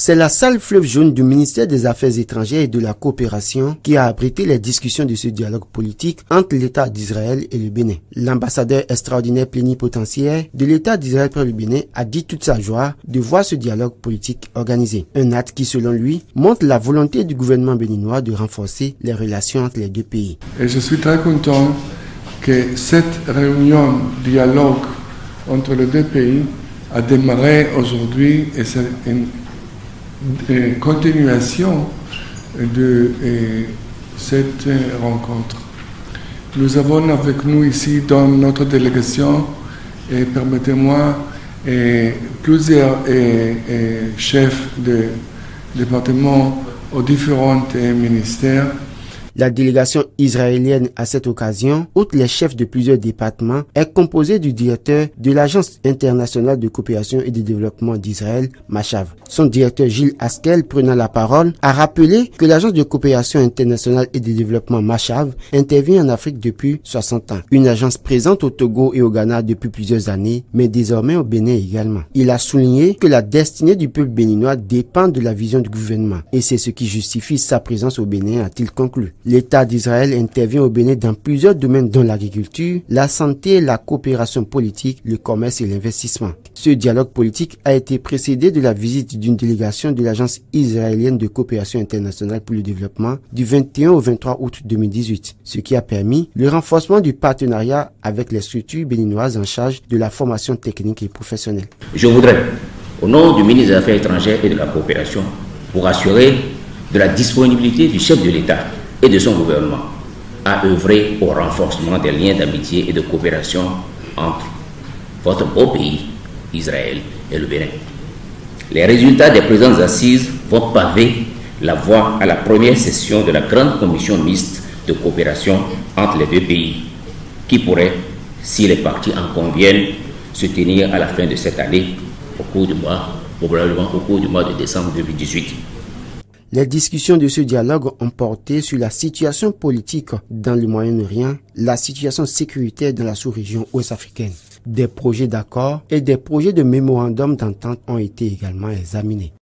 C'est la salle Fleuve Jaune du ministère des Affaires étrangères et de la coopération qui a abrité les discussions de ce dialogue politique entre l'État d'Israël et le Bénin. L'ambassadeur extraordinaire plénipotentiaire de l'État d'Israël pour le Bénin a dit toute sa joie de voir ce dialogue politique organisé. Un acte qui, selon lui, montre la volonté du gouvernement béninois de renforcer les relations entre les deux pays. Et je suis très content que cette réunion dialogue entre les deux pays a démarré aujourd'hui et c'est une continuation de cette rencontre. Nous avons avec nous ici dans notre délégation, et permettez-moi, plusieurs chefs de départements aux différents ministères. La délégation israélienne à cette occasion, outre les chefs de plusieurs départements, est composée du directeur de l'Agence internationale de coopération et de développement d'Israël, MACHAV. Son directeur Gilles Askel, prenant la parole, a rappelé que l'Agence de coopération internationale et de développement MACHAV intervient en Afrique depuis 60 ans. Une agence présente au Togo et au Ghana depuis plusieurs années, mais désormais au Bénin également. Il a souligné que la destinée du peuple béninois dépend de la vision du gouvernement et c'est ce qui justifie sa présence au Bénin, a-t-il conclu. L'État d'Israël intervient au Bénin dans plusieurs domaines dont l'agriculture, la santé, la coopération politique, le commerce et l'investissement. Ce dialogue politique a été précédé de la visite d'une délégation de l'Agence israélienne de coopération internationale pour le développement du 21 au 23 août 2018, ce qui a permis le renforcement du partenariat avec les structures béninoises en charge de la formation technique et professionnelle. Je voudrais, au nom du ministre des Affaires étrangères et de la coopération, vous rassurer de la disponibilité du chef de l'État et de son gouvernement à œuvrer au renforcement des liens d'amitié et de coopération entre votre beau pays, Israël, et le Bénin. Les résultats des présentes assises vont paver la voie à la première session de la grande commission mixte de coopération entre les deux pays, qui pourrait, si les parties en conviennent, se tenir à la fin de cette année, probablement au cours du mois de décembre 2018. Les discussions de ce dialogue ont porté sur la situation politique dans le Moyen-Orient, la situation sécuritaire dans la sous-région ouest-africaine. Des projets d'accord et des projets de mémorandum d'entente ont été également examinés.